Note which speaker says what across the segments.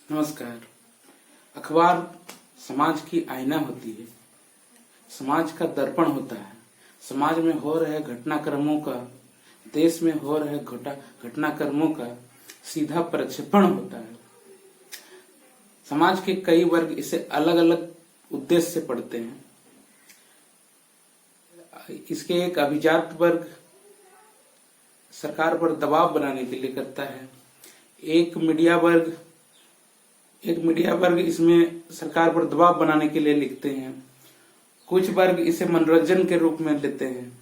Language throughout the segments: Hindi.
Speaker 1: नमस्कार। अखबार समाज की आईना होती है, समाज का दर्पण होता है। समाज में हो रहे घटनाक्रमों का, देश में हो रहे घटनाक्रमों का सीधा प्रक्षेपण होता है। समाज के कई वर्ग इसे अलग अलग उद्देश्य से पढ़ते हैं। इसके एक अभिजात वर्ग सरकार पर दबाव बनाने के लिए करता है। एक मीडिया वर्ग इसमें सरकार पर दबाव बनाने के लिए लिखते हैं। कुछ वर्ग इसे मनोरंजन के रूप में लेते हैं।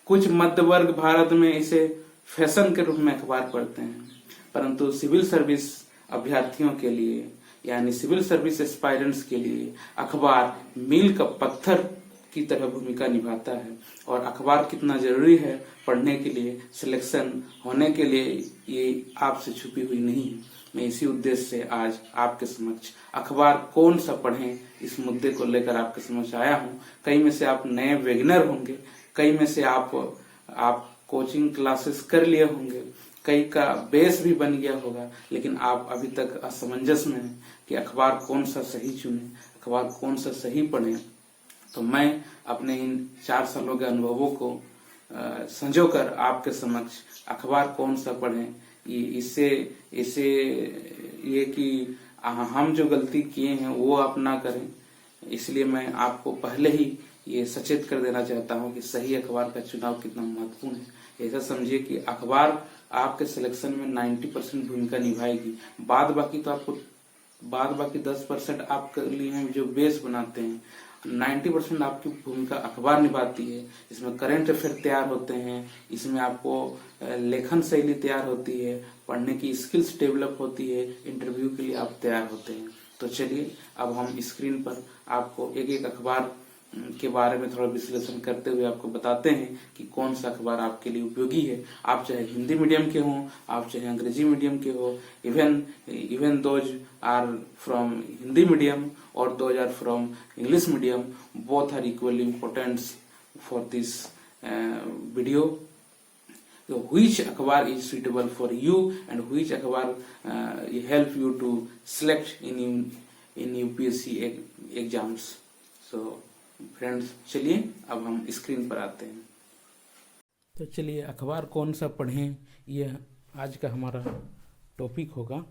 Speaker 1: कुछ मध्य वर्ग भारत में इसे फैशन के रूप में अखबार पढ़ते हैं। परंतु सिविल सर्विस अभ्यर्थियों के लिए, यानी सिविल सर्विस एस्पायरेंट्स के लिए अखबार मील का पत्थर की तरह भूमिका निभाता है। और अखबार कितना जरूरी है पढ़ने के लिए, सिलेक्शन होने के लिए, ये आपसे छुपी हुई नहीं है। मैं इसी उद्देश्य से आज आपके समक्ष अखबार कौन सा पढ़ें इस मुद्दे को लेकर आपके समक्ष आया हूँ। कई में से आप नए बिगिनर होंगे, कई में से आप कोचिंग क्लासेस कर लिए होंगे, कई का बेस भी बन गया होगा, लेकिन आप अभी तक असमंजस में हैं कि अखबार कौन सा सही चुने, अखबार कौन सा सही पढ़े। तो मैं अपने इन 4 सालों के अनुभवों को संजोकर आपके समक्ष अखबार कौन सा पढ़ें, इससे ये कि हम जो गलती किए हैं वो आप ना करें, इसलिए मैं आपको पहले ही ये सचेत कर देना चाहता हूं कि सही अखबार का चुनाव कितना महत्वपूर्ण है। ऐसा समझिए कि अखबार आपके सिलेक्शन में 90% भूमिका निभाएगी। बाद बाकी 10% आपके लिए जो बेस बनाते हैं, 90% आपकी भूमिका अखबार निभाती है। इसमें करंट अफेयर तैयार होते हैं, इसमें आपको लेखन शैली तैयार होती है, पढ़ने की स्किल्स डेवलप होती है, इंटरव्यू के लिए आप तैयार होते हैं। तो चलिए अब हम स्क्रीन पर आपको एक एक अखबार के बारे में थोड़ा विश्लेषण करते हुए आपको बताते हैं कि कौन सा अखबार आपके लिए उपयोगी है। आप चाहे हिंदी मीडियम के हों, आप चाहे अंग्रेजी मीडियम के हो, even those are from Hindi medium और those are from English medium, both are equally important for this video. Which akhbar is suitable for you and which akhbar help you to select in UPSC exams. So friends, चलिए अब हम स्क्रीन पर आते हैं। तो चलिए अखबार कौन सा पढ़ें, यह आज का हमारा टॉपिक होगा।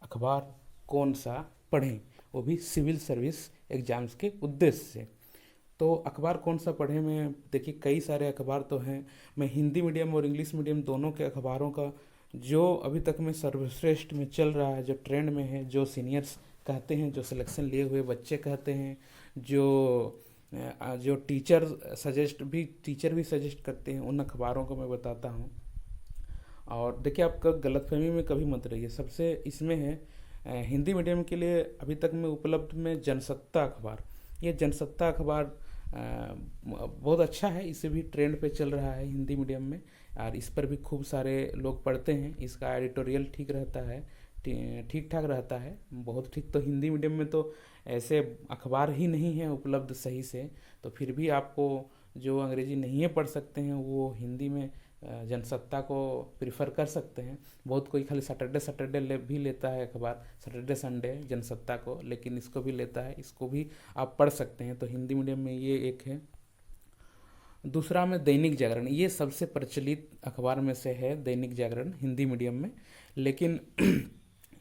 Speaker 1: अखबार कौन सा पढ़ें, वो भी सिविल सर्विस एग्जाम्स के उद्देश्य से। तो अखबार कौन सा पढ़ें में देखिए कई सारे अखबार तो हैं। मैं हिंदी मीडियम और इंग्लिश मीडियम दोनों के अखबारों का जो अभी तक में सर्वश्रेष्ठ में चल रहा है, जो ट्रेंड में है, जो सीनियर्स कहते हैं, जो सिलेक्शन लिए हुए बच्चे कहते हैं, जो टीचर भी सजेस्ट करते हैं, उन अखबारों को मैं बताता हूँ। और देखिए आप गलतफहमी में कभी मत रहिए। सबसे इसमें है हिंदी मीडियम के लिए अभी तक में उपलब्ध में जनसत्ता अखबार। ये जनसत्ता अखबार बहुत अच्छा है, इसे भी ट्रेंड पे चल रहा है हिंदी मीडियम में, और इस पर भी खूब सारे लोग पढ़ते हैं। इसका एडिटोरियल ठीक रहता है, ठीक ठाक रहता है, बहुत ठीक। तो हिंदी मीडियम में तो ऐसे अखबार ही नहीं है उपलब्ध सही से, तो फिर भी आपको जो अंग्रेजी नहीं पढ़ सकते हैं वो हिंदी में जनसत्ता को प्रिफर कर सकते हैं। बहुत कोई खाली सैटरडे भी लेता है अखबार, सैटरडे संडे जनसत्ता को, लेकिन इसको भी लेता है, इसको भी आप पढ़ सकते हैं। तो हिंदी मीडियम में ये एक है। दूसरा में दैनिक जागरण, ये सबसे प्रचलित अखबार में से है दैनिक जागरण हिंदी मीडियम में। लेकिन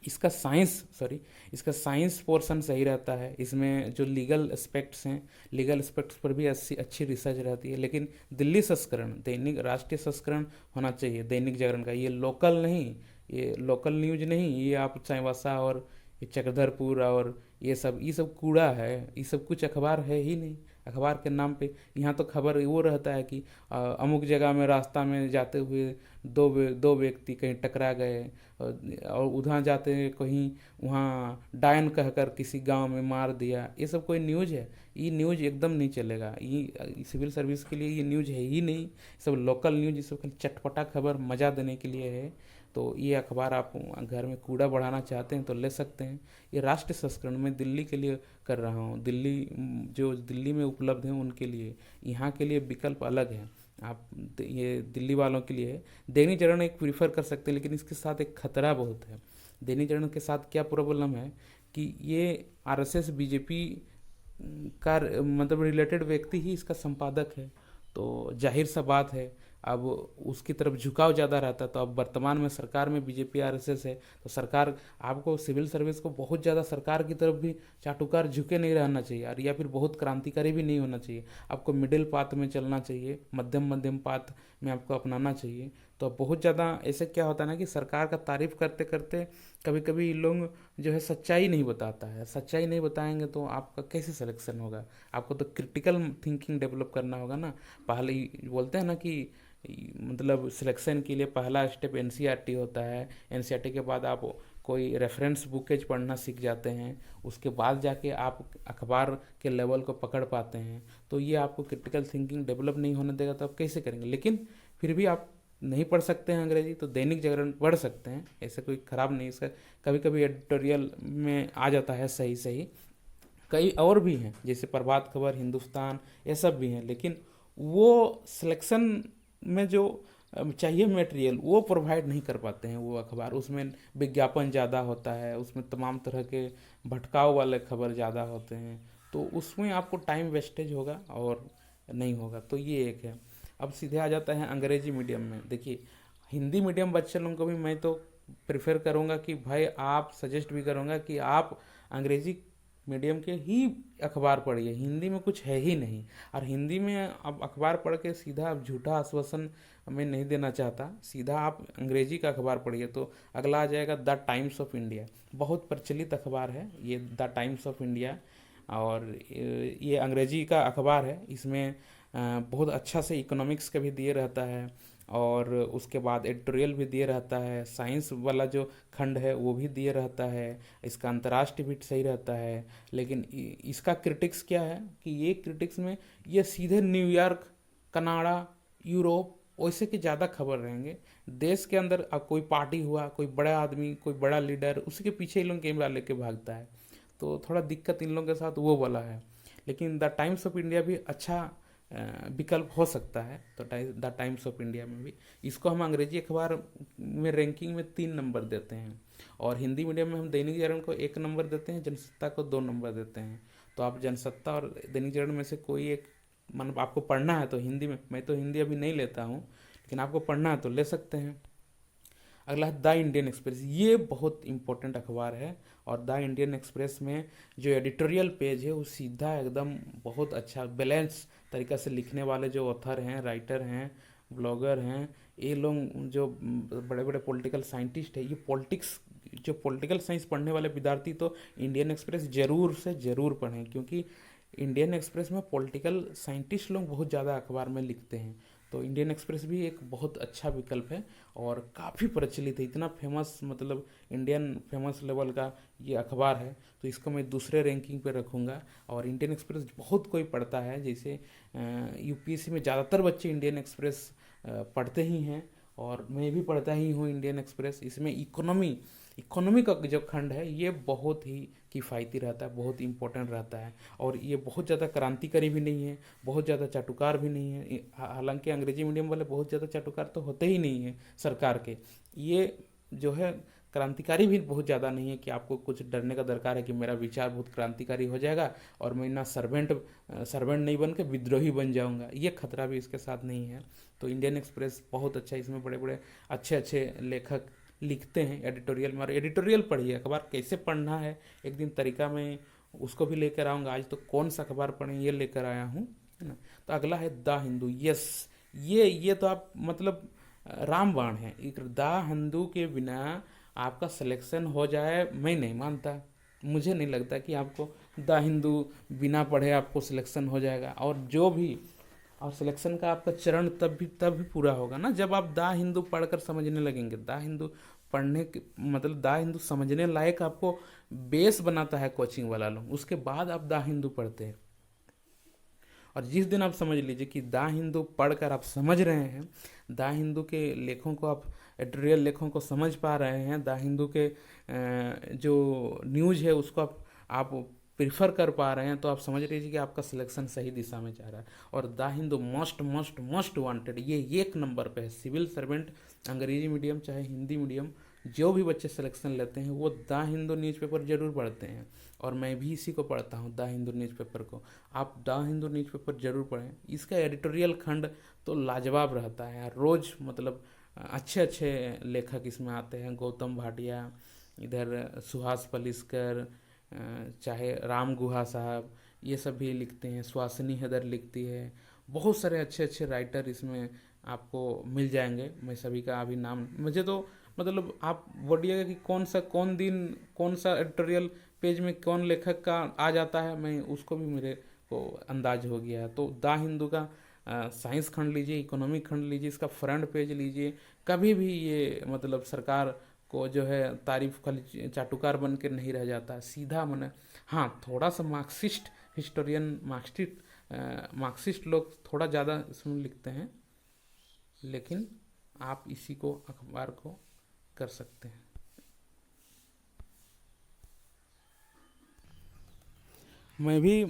Speaker 1: इसका साइंस पोर्शन सही रहता है। इसमें जो लीगल एस्पेक्ट्स हैं, लीगल एस्पेक्ट्स पर भी अच्छी रिसर्च रहती है। लेकिन दिल्ली संस्करण, दैनिक राष्ट्रीय संस्करण होना चाहिए दैनिक जागरण का। ये लोकल न्यूज नहीं, ये आप चाईबासा और चक्रधरपुर और ये सब कूड़ा है, ये सब कुछ अखबार है ही नहीं। अखबार के नाम पे यहाँ तो खबर वो रहता है कि अमुक जगह में रास्ता में जाते हुए दो व्यक्ति कहीं टकरा गए, और उधर जाते कहीं वहाँ डायन कहकर किसी गांव में मार दिया। ये सब कोई न्यूज़ है? ये न्यूज़ एकदम नहीं चलेगा। ये सिविल सर्विस के लिए ये न्यूज़ है ही नहीं। सब लोकल न्यूज़, ये सब खाली चटपटा खबर मज़ा देने के लिए है। तो ये अखबार आप घर में कूड़ा बढ़ाना चाहते हैं तो ले सकते हैं। ये राष्ट्रीय संस्करण में दिल्ली के लिए कर रहा हूँ, दिल्ली में उपलब्ध हैं उनके लिए। यहाँ के लिए विकल्प अलग है, आप ये दिल्ली वालों के लिए है। दैनिक जागरण एक प्रीफर कर सकते हैं, लेकिन इसके साथ एक खतरा बहुत है। दैनिक जागरण के साथ क्या प्रॉब्लम है कि ये आरएसएस बीजेपी का मतलब रिलेटेड व्यक्ति ही इसका संपादक है, तो जाहिर सा बात है अब उसकी तरफ झुकाव ज़्यादा रहता है। तो अब वर्तमान में सरकार में बीजेपी आरएसएस है, तो सरकार आपको सिविल सर्विस को बहुत ज़्यादा सरकार की तरफ भी चाटुकार झुके नहीं रहना चाहिए, और या फिर बहुत क्रांतिकारी भी नहीं होना चाहिए। आपको मिडिल पाथ में चलना चाहिए, मध्यम पाथ में आपको अपनाना चाहिए। तो बहुत ज़्यादा ऐसे क्या होता है ना कि सरकार का तारीफ करते करते कभी कभी लोग जो है सच्चाई नहीं बताता है। सच्चाई नहीं बताएंगे तो आपका कैसे सिलेक्शन होगा? आपको तो क्रिटिकल थिंकिंग डेवलप करना होगा ना। पहले बोलते हैं ना कि मतलब सिलेक्शन के लिए पहला स्टेप एनसीईआरटी होता है। एनसीईआरटी के बाद आप कोई रेफरेंस बुकेज पढ़ना सीख जाते हैं, उसके बाद जाके आप अखबार के लेवल को पकड़ पाते हैं। तो ये आपको क्रिटिकल थिंकिंग डेवलप नहीं होने देगा, तो आप कैसे करेंगे? लेकिन फिर भी आप नहीं पढ़ सकते हैं अंग्रेजी तो दैनिक जागरण पढ़ सकते हैं, ऐसा कोई ख़राब नहीं। इसका कभी कभी एडिटोरियल में आ जाता है सही सही। कई और भी हैं जैसे प्रभात खबर, हिंदुस्तान, ये सब भी हैं, लेकिन वो सिलेक्शन में जो चाहिए मटेरियल वो प्रोवाइड नहीं कर पाते हैं वो अखबार। उसमें विज्ञापन ज़्यादा होता है, उसमें तमाम तरह के भटकाव वाले खबर ज़्यादा होते हैं, तो उसमें आपको टाइम वेस्टेज होगा और नहीं होगा। तो ये एक है। अब सीधे आ जाता है अंग्रेजी मीडियम में। देखिए, हिंदी मीडियम बच्चे लोगों को भी मैं तो प्रेफर करूँगा कि भाई आप सजेस्ट भी करूँगा कि आप अंग्रेजी मीडियम के ही अखबार पढ़िए, हिंदी में कुछ है ही नहीं। और हिंदी में अब अखबार पढ़ के सीधा आप झूठा आश्वासन मैं नहीं देना चाहता, सीधा आप अंग्रेजी का अखबार पढ़िए। तो अगला आ जाएगा द टाइम्स ऑफ इंडिया। बहुत प्रचलित अखबार है ये द टाइम्स ऑफ इंडिया, और ये अंग्रेजी का अखबार है। इसमें बहुत अच्छा से इकोनॉमिक्स का भी दिए रहता है, और उसके बाद एडिटोरियल भी दिए रहता है, साइंस वाला जो खंड है वो भी दिए रहता है, इसका अंतर्राष्ट्रीय भी सही रहता है। लेकिन इसका क्रिटिक्स क्या है कि ये क्रिटिक्स में ये सीधे न्यूयॉर्क, कनाडा, यूरोप वैसे की ज़्यादा खबर रहेंगे। देश के अंदर अब कोई पार्टी हुआ, कोई बड़ा आदमी, कोई बड़ा लीडर, उसी के पीछे इन लोग कैमरा लेके भागता है, तो थोड़ा दिक्कत इन लोगों के साथ वो वाला है। लेकिन द टाइम्स ऑफ इंडिया भी अच्छा विकल्प हो सकता है। तो द टाइम्स ऑफ इंडिया में भी इसको हम अंग्रेजी अखबार में रैंकिंग में 3 नंबर देते हैं, और हिंदी मीडियम में हम दैनिक जागरण को 1 नंबर देते हैं, जनसत्ता को 2 नंबर देते हैं। तो आप जनसत्ता और दैनिक जागरण में से कोई एक, मतलब आपको पढ़ना है तो हिंदी में, मैं तो हिंदी अभी नहीं लेता हूँ, लेकिन आपको पढ़ना है तो ले सकते हैं। अगला है द इंडियन एक्सप्रेस। ये बहुत इंपॉर्टेंट अखबार है, और द इंडियन एक्सप्रेस में जो एडिटोरियल पेज है वो सीधा एकदम बहुत अच्छा बैलेंस तरीका से लिखने वाले जो ऑथर हैं, राइटर हैं, ब्लॉगर हैं, ये लोग जो बड़े बड़े पॉलिटिकल साइंटिस्ट हैं, ये पॉलिटिक्स जो पॉलिटिकल साइंस पढ़ने वाले विद्यार्थी तो इंडियन एक्सप्रेस ज़रूर से ज़रूर पढ़ें, क्योंकि इंडियन एक्सप्रेस में पॉलिटिकल साइंटिस्ट लोग बहुत ज़्यादा अखबार में लिखते हैं। तो इंडियन एक्सप्रेस भी एक बहुत अच्छा विकल्प है और काफ़ी प्रचलित है, इतना फेमस, मतलब इंडियन फेमस लेवल का ये अखबार है। तो इसको मैं दूसरे रैंकिंग पे रखूँगा। और इंडियन एक्सप्रेस बहुत कोई पढ़ता है, जैसे यूपीएससी में ज़्यादातर बच्चे इंडियन एक्सप्रेस पढ़ते ही हैं, और मैं भी पढ़ता ही हूँ इंडियन एक्सप्रेस। इसमें इकोनॉमी का जो खंड है ये बहुत ही किफ़ायती रहता है, बहुत इंपॉर्टेंट रहता है, और ये बहुत ज़्यादा क्रांतिकारी भी नहीं है, बहुत ज़्यादा चाटुकार भी नहीं है। हालांकि अंग्रेजी मीडियम वाले बहुत ज़्यादा चाटुकार तो होते ही नहीं है सरकार के। ये जो है क्रांतिकारी भी बहुत ज़्यादा नहीं है कि आपको कुछ डरने का दरकार है कि मेरा विचार बहुत क्रांतिकारी हो जाएगा और मैं ना सर्वेंट नहीं बन के विद्रोही बन जाऊंगा, ये खतरा भी इसके साथ नहीं है। तो इंडियन एक्सप्रेस बहुत अच्छा, इसमें बड़े बड़े अच्छे अच्छे लेखक लिखते हैं एडिटोरियल में। और एडिटोरियल पढ़िए, अखबार कैसे पढ़ना है एक दिन तरीका में उसको भी लेकर आऊँगा। आज तो कौन सा अखबार पढ़ें ये लेकर आया हूँ, है ना। तो अगला है द हिंदू। यस, ये तो आप मतलब रामबाण है। एक द हिंदू के बिना आपका सिलेक्शन हो जाए मैं नहीं मानता। मुझे नहीं लगता कि आपको द हिंदू बिना पढ़े आपको सिलेक्शन हो जाएगा। और सिलेक्शन का आपका चरण तब भी पूरा होगा ना जब आप द हिंदू पढ़कर समझने लगेंगे। द हिंदू पढ़ने के मतलब द हिंदू समझने लायक आपको बेस बनाता है कोचिंग वाला लोग, उसके बाद आप द हिंदू पढ़ते हैं। और जिस दिन आप समझ लीजिए कि द हिंदू पढ़कर आप समझ रहे हैं, द हिंदू के लेखों को आप एडिटोरियल लेखों को समझ पा रहे हैं, द हिंदू के जो न्यूज़ है उसको आप प्रिफर कर पा रहे हैं, तो आप समझ लीजिए कि आपका सिलेक्शन सही दिशा में जा रहा है। और the Hindu most most most wanted, ये 1 नंबर पे है। सिविल सर्वेंट अंग्रेजी मीडियम चाहे हिंदी मीडियम जो भी बच्चे सिलेक्शन लेते हैं वो द हिंदू न्यूज़पेपर जरूर पढ़ते हैं, और मैं भी इसी को पढ़ता हूँ, द हिंदू न्यूज़पेपर को। आप द हिंदू न्यूज़पेपर जरूर पढ़ें, इसका एडिटोरियल खंड तो लाजवाब रहता है यार। रोज़ मतलब अच्छे अच्छे लेखक इसमें आते हैं, गौतम भाटिया, इधर सुहास पलिस्कर, चाहे राम गुहा साहब, ये सब भी लिखते हैं, सुहासिनी हैदर लिखती है, बहुत सारे अच्छे अच्छे राइटर इसमें आपको मिल जाएंगे। मैं सभी का अभी नाम, मुझे तो मतलब आप बोलिएगा कि कौन दिन कौन सा एडिटोरियल पेज में कौन लेखक का आ जाता है, मैं उसको भी मेरे को अंदाज हो गया है। तो द हिंदू का साइंस खंड लीजिए, इकोनॉमिक खंड लीजिए, इसका फ्रंट पेज लीजिए, कभी भी ये मतलब सरकार को जो है तारीफ खाली चाटुकार बन के नहीं रह जाता, सीधा मन। हाँ, थोड़ा सा मार्क्सिस्ट हिस्टोरियन, मार्क्सिस्ट लोग थोड़ा ज़्यादा इसमें लिखते हैं, लेकिन आप इसी को अखबार को कर सकते हैं। मैं भी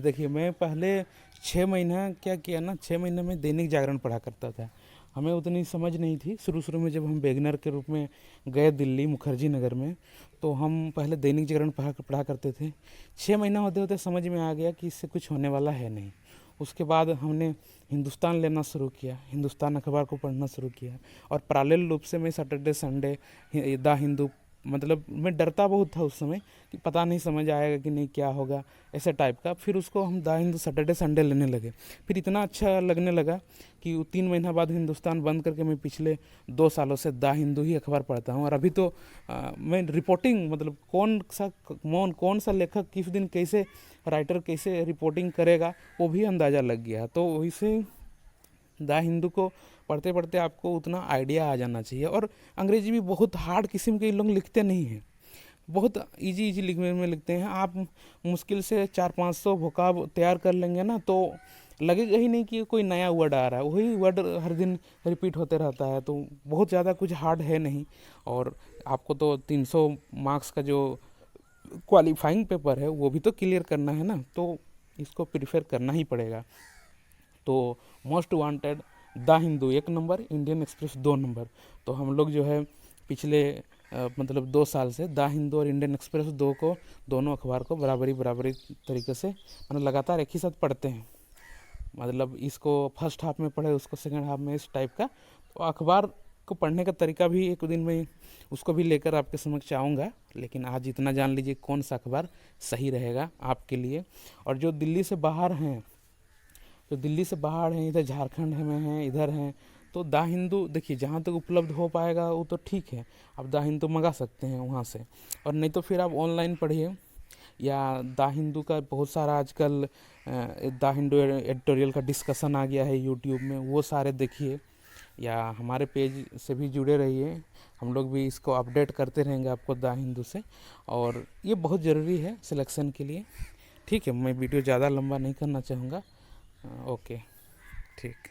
Speaker 1: देखिए, मैं पहले 6 महीना क्या किया ना, 6 महीने में दैनिक जागरण पढ़ा करता था। हमें उतनी समझ नहीं थी शुरू शुरू में, जब हम बेगनर के रूप में गए दिल्ली मुखर्जी नगर में, तो हम पहले दैनिक जागरण पढ़ा करते थे। 6 महीना होते होते समझ में आ गया कि इससे कुछ होने वाला है नहीं। उसके बाद हमने हिंदुस्तान लेना शुरू किया, हिंदुस्तान अखबार को पढ़ना शुरू किया, और पैरेलल रूप से मैं सैटरडे संडे द हिंदू, मतलब मैं डरता बहुत था उस समय कि पता नहीं समझ आएगा कि नहीं, क्या होगा, ऐसे टाइप का। फिर उसको हम द हिंदू सैटरडे संडे लेने लगे, फिर इतना अच्छा लगने लगा कि 3 महीना बाद हिंदुस्तान बंद करके मैं पिछले 2 सालों से द हिंदू ही अखबार पढ़ता हूँ। और अभी तो मैं रिपोर्टिंग, मतलब कौन सा लेखक किस दिन कैसे, राइटर कैसे रिपोर्टिंग करेगा, वो भी अंदाज़ा लग गया। तो वैसे द हिंदू को पढ़ते पढ़ते आपको उतना आइडिया आ जाना चाहिए। और अंग्रेजी भी बहुत हार्ड किस्म के लोग लिखते नहीं हैं, बहुत इजी इजी लिखने में लिखते हैं। आप मुश्किल से 400-500 वोकाब तैयार कर लेंगे ना, तो लगेगा ही नहीं कि कोई नया वर्ड आ रहा है, वही वर्ड हर दिन रिपीट होते रहता है। तो बहुत ज़्यादा कुछ हार्ड है नहीं। और आपको तो 300 मार्क्स का जो क्वालिफाइंग पेपर है वो भी तो क्लियर करना है ना, तो इसको प्रीफर करना ही पड़ेगा। तो most wanted the Hindu 1 number, Indian express 2 number. तो हम लोग जो है पिछले मतलब 2 साल से द हिंदू और इंडियन एक्सप्रेस दोनों अखबार को बराबरी तरीके से मतलब लगातार एक ही साथ पढ़ते हैं। मतलब इसको फर्स्ट हाफ में पढ़े, उसको सेकंड हाफ में, इस टाइप का। तो अखबार को पढ़ने का तरीका भी एक दिन में उसको भी लेकर आपके समक्ष आऊँगा, लेकिन आज इतना जान लीजिए कौन सा अखबार सही रहेगा आपके लिए। और जो दिल्ली से बाहर हैं, इधर झारखंड में हैं, इधर हैं, तो द हिंदू देखिए जहाँ तक उपलब्ध हो पाएगा वो तो ठीक है, आप द हिंदू मंगा सकते हैं वहाँ से। और नहीं तो फिर आप ऑनलाइन पढ़िए, या द हिंदू का बहुत सारा आजकल द हिंदू एडिटोरियल का डिस्कशन आ गया है यूट्यूब में, वो सारे देखिए, या हमारे पेज से भी जुड़े रहिए। हम लोग भी इसको अपडेट करते रहेंगे आपको द हिंदू से, और ये बहुत ज़रूरी है सिलेक्शन के लिए। ठीक है, मैं वीडियो ज़्यादा लंबा नहीं करना चाहूँगा। ओके, ठीक।